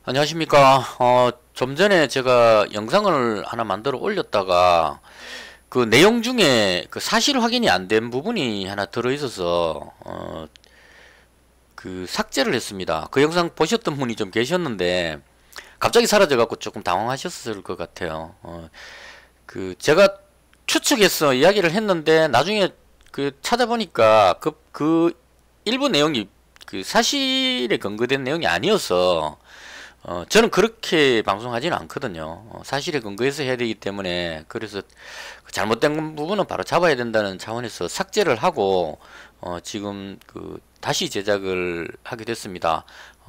안녕하십니까. 좀 전에 제가 영상을 하나 만들어 올렸다가 그 내용 중에 그 사실 확인이 안 된 부분이 하나 들어 있어서 그 삭제를 했습니다. 그 영상 보셨던 분이 좀 계셨는데 갑자기 사라져 갖고 조금 당황하셨을 것 같아요. 그 제가 추측해서 이야기를 했는데 나중에 그 찾아보니까 그 일부 내용이 그 사실에 근거된 내용이 아니어서 저는 그렇게 방송하지는 않거든요. 사실에 근거해서 해야 되기 때문에 그래서 그 잘못된 부분은 바로 잡아야 된다는 차원에서 삭제를 하고 지금 그 다시 제작을 하게 됐습니다.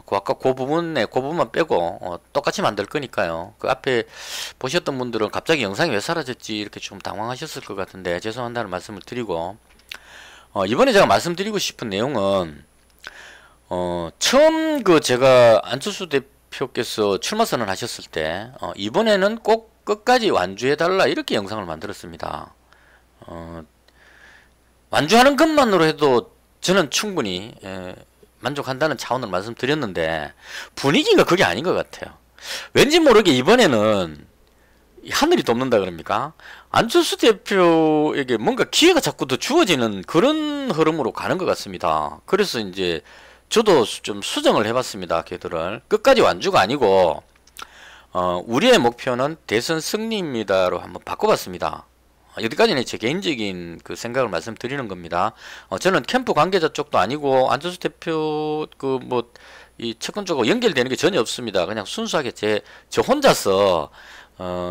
그 아까 그 부분에 그 부분만 빼고 똑같이 만들 거니까요. 그 앞에 보셨던 분들은 갑자기 영상이 왜 사라졌지 이렇게 좀 당황하셨을 것 같은데 죄송한다는 말씀을 드리고 이번에 제가 말씀드리고 싶은 내용은 처음 그 제가 안철수 대표께서 출마 선언하셨을 때 이번에는 꼭 끝까지 완주해달라 이렇게 영상을 만들었습니다. 완주하는 것만으로 해도 저는 충분히 만족한다는 차원을 말씀드렸는데 분위기가 그게 아닌 것 같아요. 왠지 모르게 이번에는 하늘이 돕는다 그럽니까? 안철수 대표에게 뭔가 기회가 자꾸 더 주어지는 그런 흐름으로 가는 것 같습니다. 그래서 이제 저도 좀 수정을 해봤습니다. 걔들을 끝까지 완주가 아니고 우리의 목표는 대선 승리입니다로 한번 바꿔봤습니다. 여기까지는 제 개인적인 그 생각을 말씀드리는 겁니다. 저는 캠프 관계자 쪽도 아니고 안철수 대표 그 뭐 이 측근 쪽하고 연결되는 게 전혀 없습니다. 그냥 순수하게 저 혼자서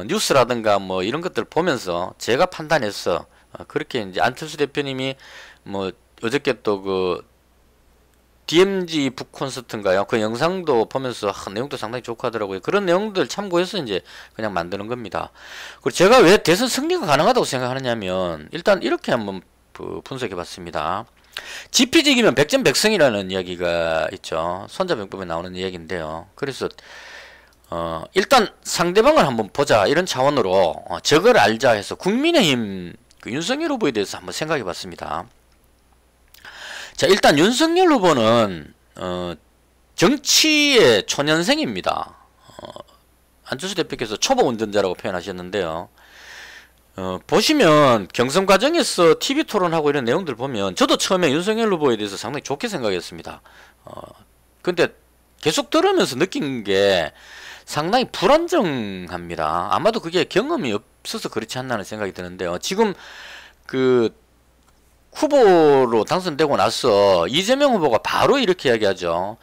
뉴스라든가 뭐 이런 것들 보면서 제가 판단해서 그렇게 이제 안철수 대표님이 뭐 어저께 또 그 DMZ 북 콘서트인가요? 그 영상도 보면서 내용도 상당히 좋고 하더라고요. 그런 내용들 참고해서 이제 그냥 만드는 겁니다. 그리고 제가 왜 대선 승리가 가능하다고 생각하느냐면 일단 이렇게 한번 분석해 봤습니다. 지피지기면 백전백승이라는 이야기가 있죠. 손자병법에 나오는 이야기인데요. 그래서 일단 상대방을 한번 보자 이런 차원으로 적을 알자 해서 국민의힘 그 윤석열 후보에 대해서 한번 생각해 봤습니다. 자, 일단 윤석열 후보는 정치의 초년생입니다. 안철수 대표께서 초보 운전자라고 표현하셨는데요. 보시면 경선 과정에서 TV 토론하고 이런 내용들 보면 저도 처음에 윤석열 후보에 대해서 상당히 좋게 생각했습니다. 근데 계속 들으면서 느낀 게 상당히 불안정합니다. 아마도 그게 경험이 없어서 그렇지 않나는 생각이 드는데요. 지금 그 후보로 당선되고 나서 이재명 후보가 바로 이렇게 이야기하죠.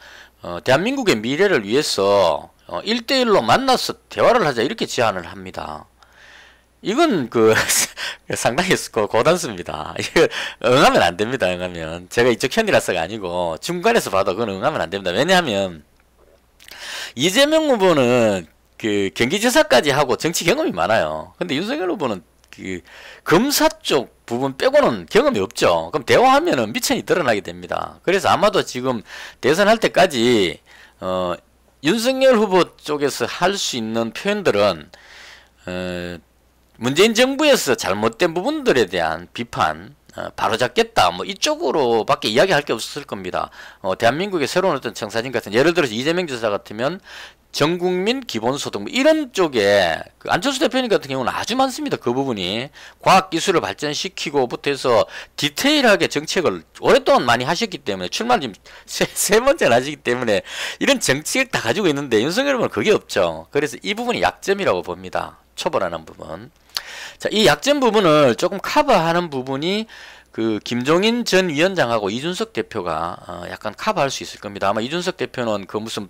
대한민국의 미래를 위해서 1대1로 만나서 대화를 하자 이렇게 제안을 합니다. 이건 그 상당히 고단수입니다. 이거 응하면 안 됩니다. 응하면 제가 이쪽 편이라서가 아니고 중간에서 봐도 그건 응하면 안 됩니다. 왜냐하면 이재명 후보는 그 경기지사까지 하고 정치 경험이 많아요. 근데 윤석열 후보는 그 검사 쪽 부분 빼고는 경험이 없죠. 그럼 대화하면은 미천이 드러나게 됩니다. 그래서 아마도 지금 대선할 때까지 윤석열 후보 쪽에서 할 수 있는 표현들은 문재인 정부에서 잘못된 부분들에 대한 비판 바로잡겠다 뭐 이쪽으로밖에 이야기할 게 없을 겁니다. 대한민국의 새로운 어떤 청사진 같은 예를 들어서 이재명 지사 같으면 전국민 기본소득 뭐 이런 쪽에 그 안철수 대표님 같은 경우는 아주 많습니다. 그 부분이 과학기술을 발전시키고부터 해서 디테일하게 정책을 오랫동안 많이 하셨기 때문에 출마를 지금 세 번째나 하시기 때문에 이런 정책을 다 가지고 있는데 윤석열 후보는 그게 없죠. 그래서 이 부분이 약점이라고 봅니다. 초벌하는 부분. 자, 이 약점 부분을 조금 커버하는 부분이 그 김종인 전 위원장하고 이준석 대표가 약간 커버할 수 있을 겁니다. 아마 이준석 대표는 그 무슨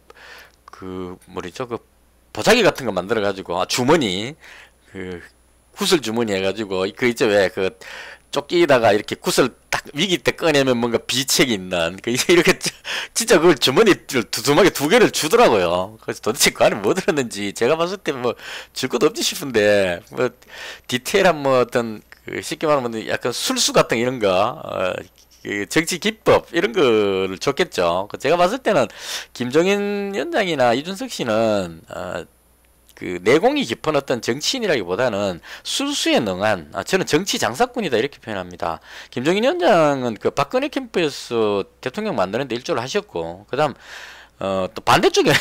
그 뭐죠 그 보자기 같은 거 만들어 가지고 주머니 그 구슬 주머니 해가지고 그 있죠 왜 그 쫓기다가 이렇게 구슬 딱 위기 때 꺼내면 뭔가 비책이 있는 그 이렇게 진짜 그걸 주머니를 두툼하게 두 개를 주더라고요. 그래서 도대체 그 안에 뭐 들었는지 제가 봤을 때 뭐 줄 것도 없지 싶은데 뭐 디테일한 뭐 어떤 그 쉽게 말하면 약간 술수 같은 이런 거 그 정치 기법 이런 거를 줬겠죠. 제가 봤을 때는 김종인 위원장이나 이준석 씨는 그 내공이 깊은 어떤 정치인이라기보다는 술수에 능한 저는 정치 장사꾼이다 이렇게 표현합니다. 김종인 위원장은 그 박근혜 캠프에서 대통령 만드는데 일조를 하셨고 그다음 또 반대쪽에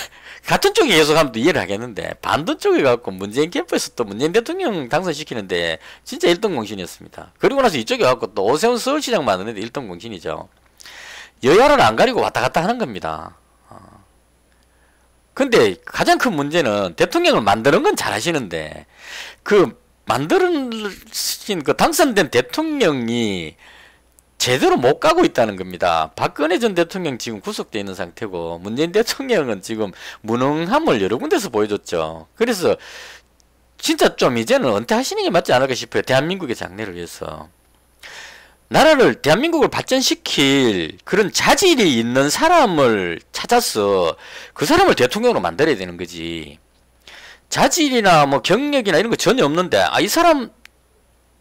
같은 쪽에 계속하면 또 이해를 하겠는데 반대쪽에 갖고 문재인 캠프에서 또 문재인 대통령 당선시키는데 진짜 1등 공신이었습니다. 그리고 나서 이쪽에 갖고 또 오세훈 서울시장 만드는데 1등 공신이죠. 여야를 안 가리고 왔다 갔다 하는 겁니다. 근데 가장 큰 문제는 대통령을 만드는 건 잘하시는데 그 만드신 그 당선된 대통령이 제대로 못 가고 있다는 겁니다. 박근혜 전 대통령 지금 구속되어 있는 상태고 문재인 대통령은 지금 무능함을 여러 군데서 보여줬죠. 그래서 진짜 좀 이제는 은퇴하시는 게 맞지 않을까 싶어요. 대한민국의 장래를 위해서. 나라를 대한민국을 발전시킬 그런 자질이 있는 사람을 찾아서 그 사람을 대통령으로 만들어야 되는 거지. 자질이나 뭐 경력이나 이런 거 전혀 없는데 이 사람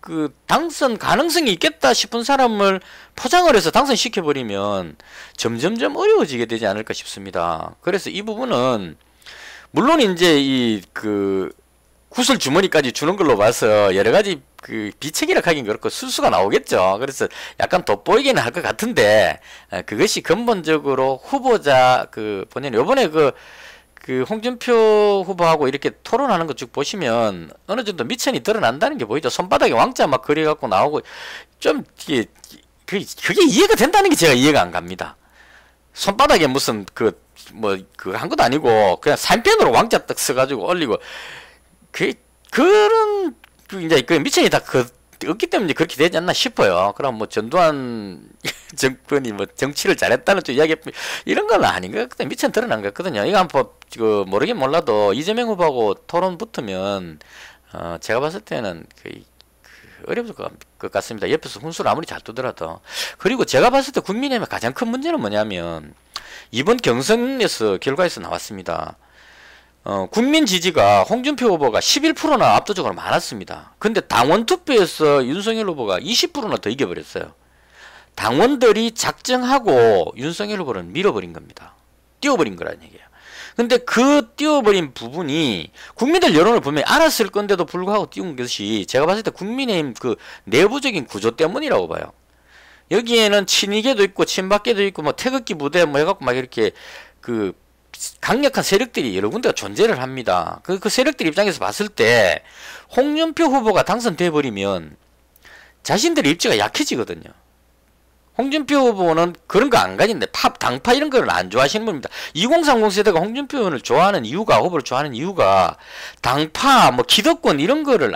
그 당선 가능성이 있겠다 싶은 사람을 포장을 해서 당선시켜버리면 점점점 어려워지게 되지 않을까 싶습니다. 그래서 이 부분은 물론 이제 이 그 구슬 주머니까지 주는 걸로 봐서 여러 가지 그 비책이라 하긴 그렇고 수수가 나오겠죠. 그래서 약간 돋보이기는 할 것 같은데 그것이 근본적으로 후보자 그 본인 요번에 그 홍준표 후보하고 이렇게 토론하는 거 쭉 보시면 어느 정도 미천이 드러난다는 게 보이죠. 손바닥에 왕자 막 그려갖고 나오고 좀 그게 이해가 된다는 게 제가 이해가 안 갑니다. 손바닥에 무슨 한 것도 아니고 그냥 사인펜으로 왕자 딱 써가지고 올리고 그런 이제 그 미천이 다 없기 때문에 그렇게 되지 않나 싶어요. 그럼 뭐 전두환 정권이 뭐 정치를 잘했다는 좀 이야기 이런 건 아닌 것 같거든요. 미천 드러난 것 같거든요. 이거 한번 모르긴 몰라도 이재명 후보하고 토론 붙으면 제가 봤을 때는 어려울 것 같습니다. 옆에서 훈수를 아무리 잘 두더라도. 그리고 제가 봤을 때 국민의힘의 가장 큰 문제는 뭐냐면 이번 경선에서 결과에서 나왔습니다. 국민 지지가 홍준표 후보가 11%나 압도적으로 많았습니다. 근데 당원 투표에서 윤석열 후보가 20%나 더 이겨버렸어요. 당원들이 작정하고 윤석열 후보를 밀어버린 겁니다. 띄워버린 거라는 얘기예요. 근데 그 띄워버린 부분이 국민들 여론을 분명히 알았을 건데도 불구하고 띄운 것이 제가 봤을 때 국민의힘 그 내부적인 구조 때문이라고 봐요. 여기에는 친이계도 있고 친박계도 있고 뭐 태극기 부대 뭐 해갖고 막 이렇게 강력한 세력들이 여러 군데가 존재를 합니다. 그 세력들 입장에서 봤을 때 홍준표 후보가 당선돼 버리면 자신들의 입지가 약해지거든요. 홍준표 후보는 그런 거 안 가진데 당파 이런 거를 안 좋아하시는 분입니다. 2030 세대가 홍준표 의원을 좋아하는 이유가 후보를 좋아하는 이유가 당파 뭐 기득권 이런 거를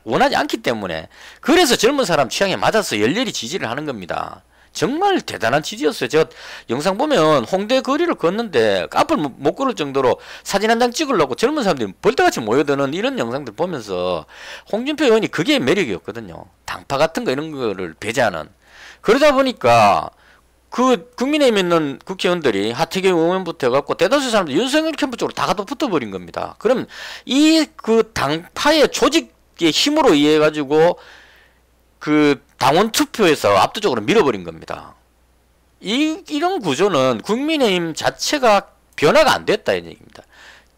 원하지 않기 때문에 그래서 젊은 사람 취향에 맞아서 열렬히 지지를 하는 겁니다. 정말 대단한 지지였어요. 제가 영상 보면 홍대 거리를 걷는데 앞을 못 걸을 정도로 사진 한 장 찍으려고 젊은 사람들이 벌떼같이 모여드는 이런 영상들 보면서 홍준표 의원이 그게 매력이었거든요. 당파 같은 거 이런 거를 배제하는. 그러다 보니까 그 국민의힘에 있는 국회의원들이 하태경 의원부터 해갖고 대다수 사람들 윤석열 캠프 쪽으로 다 가도 붙어버린 겁니다. 그럼 그 당파의 조직의 힘으로 의해 가지고 그 당원 투표에서 압도적으로 밀어버린 겁니다. 이런 구조는 국민의힘 자체가 변화가 안 됐다 이 얘기입니다.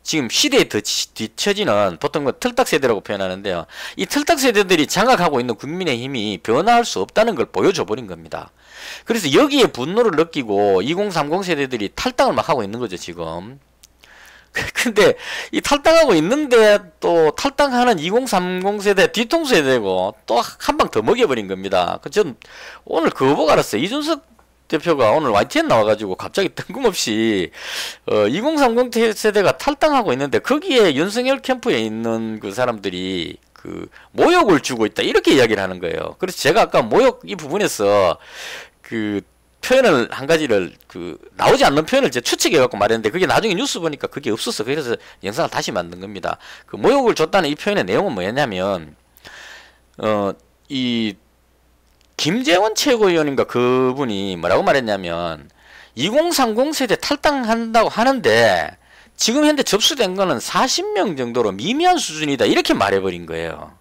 지금 시대에 뒤처지는 보통 틀딱 세대라고 표현하는데요. 이 틀딱 세대들이 장악하고 있는 국민의힘이 변화할 수 없다는 걸 보여줘 버린 겁니다. 그래서 여기에 분노를 느끼고 2030 세대들이 탈당을 막 하고 있는 거죠 지금. 근데 이 탈당하고 있는데 또 탈당하는 2030 세대 뒤통수에 대고 또 한 방 더 먹여버린 겁니다. 전 오늘 그거 보고 알았어요. 이준석 대표가 오늘 YTN 나와가지고 갑자기 뜬금없이 2030 세대가 탈당하고 있는데 거기에 윤석열 캠프에 있는 그 사람들이 그 모욕을 주고 있다 이렇게 이야기를 하는 거예요. 그래서 제가 아까 모욕 이 부분에서 그 표현을 한 가지를 나오지 않는 표현을 제가 추측해 갖고 말했는데 그게 나중에 뉴스 보니까 그게 없었어. 그래서 영상을 다시 만든 겁니다. 그 모욕을 줬다는 이 표현의 내용은 뭐였냐면 이 김재원 최고위원인가 그분이 뭐라고 말했냐면 2030 세대 탈당한다고 하는데 지금 현재 접수된 거는 40명 정도로 미미한 수준이다 이렇게 말해버린 거예요.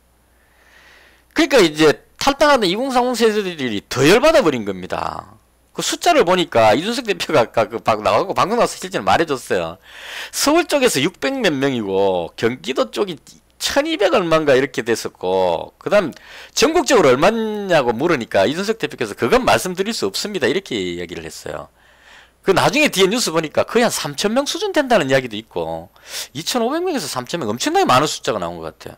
그러니까 이제 탈당하던 2030 세대들이 더 열받아 버린 겁니다. 그 숫자를 보니까 이준석 대표가 아까 나가고 방송 나와서 실제로 말해줬어요. 서울 쪽에서 600 몇 명이고 경기도 쪽이 1200 얼마인가 이렇게 됐었고 그 다음 전국적으로 얼마냐고 물으니까 이준석 대표께서 그건 말씀드릴 수 없습니다 이렇게 이야기를 했어요. 그 나중에 뒤에 뉴스 보니까 거의 한 3,000명 수준 된다는 이야기도 있고 2,500명에서 3,000명 엄청나게 많은 숫자가 나온 것 같아요.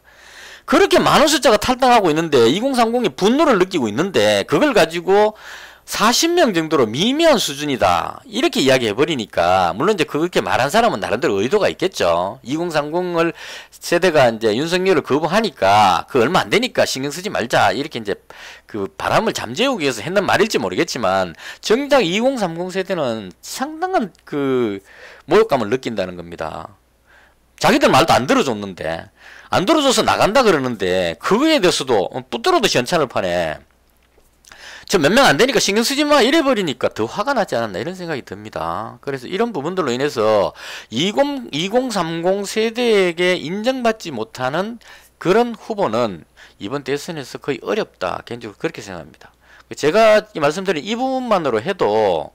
그렇게 많은 숫자가 탈당하고 있는데 2030이 분노를 느끼고 있는데 그걸 가지고 40명 정도로 미미한 수준이다 이렇게 이야기해버리니까 물론 이제 그렇게 말한 사람은 나름대로 의도가 있겠죠. 2030을 세대가 이제 윤석열을 거부하니까 그 얼마 안 되니까 신경 쓰지 말자 이렇게 이제 그 바람을 잠재우기 위해서 했는 말일지 모르겠지만 정작 2030 세대는 상당한 그 모욕감을 느낀다는 겁니다. 자기들 말도 안 들어줬는데 안 들어줘서 나간다 그러는데 그거에 대해서도 뿌들어도 연찬을 파네. 저 몇 명 안 되니까 신경 쓰지 마 이래버리니까 더 화가 나지 않았나 이런 생각이 듭니다. 그래서 이런 부분들로 인해서 2030 세대에게 인정받지 못하는 그런 후보는 이번 대선에서 거의 어렵다 개인적으로 그렇게 생각합니다. 제가 말씀드린 이 부분만으로 해도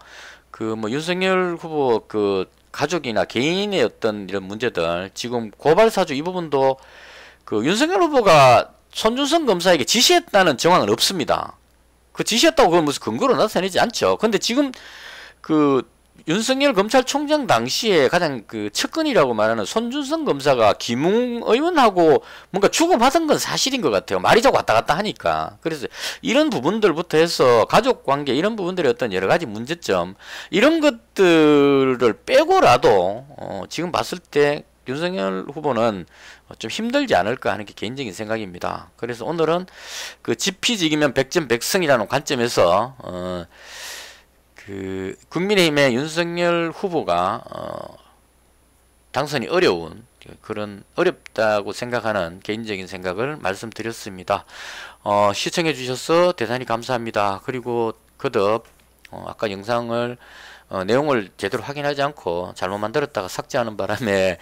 그 뭐 윤석열 후보 그 가족이나 개인의 어떤 이런 문제들 지금 고발 사주 이 부분도 그 윤석열 후보가 손준성 검사에게 지시했다는 정황은 없습니다. 그 지시했다고 그건 무슨 근거로 나타내지 않죠. 근데 지금 그 윤석열 검찰총장 당시에 가장 그 측근이라고 말하는 손준성 검사가 김웅 의원하고 뭔가 주고받은 건 사실인 것 같아요. 말이 자꾸 왔다 갔다 하니까. 그래서 이런 부분들부터 해서 가족 관계 이런 부분들의 어떤 여러 가지 문제점 이런 것들을 빼고라도 지금 봤을 때 윤석열 후보는 좀 힘들지 않을까 하는 게 개인적인 생각입니다. 그래서 오늘은 그 지피지기면 백전백승이라는 관점에서 그 국민의힘의 윤석열 후보가 당선이 어려운 그런 어렵다고 생각하는 개인적인 생각을 말씀드렸습니다. 시청해 주셔서 대단히 감사합니다. 그리고 거듭 아까 영상을 내용을 제대로 확인하지 않고 잘못 만들었다가 삭제하는 바람에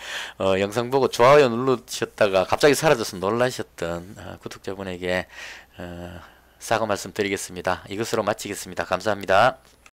영상 보고 좋아요 누르셨다가 갑자기 사라져서 놀라셨던 구독자분에게 사과 말씀 드리겠습니다. 이것으로 마치겠습니다. 감사합니다.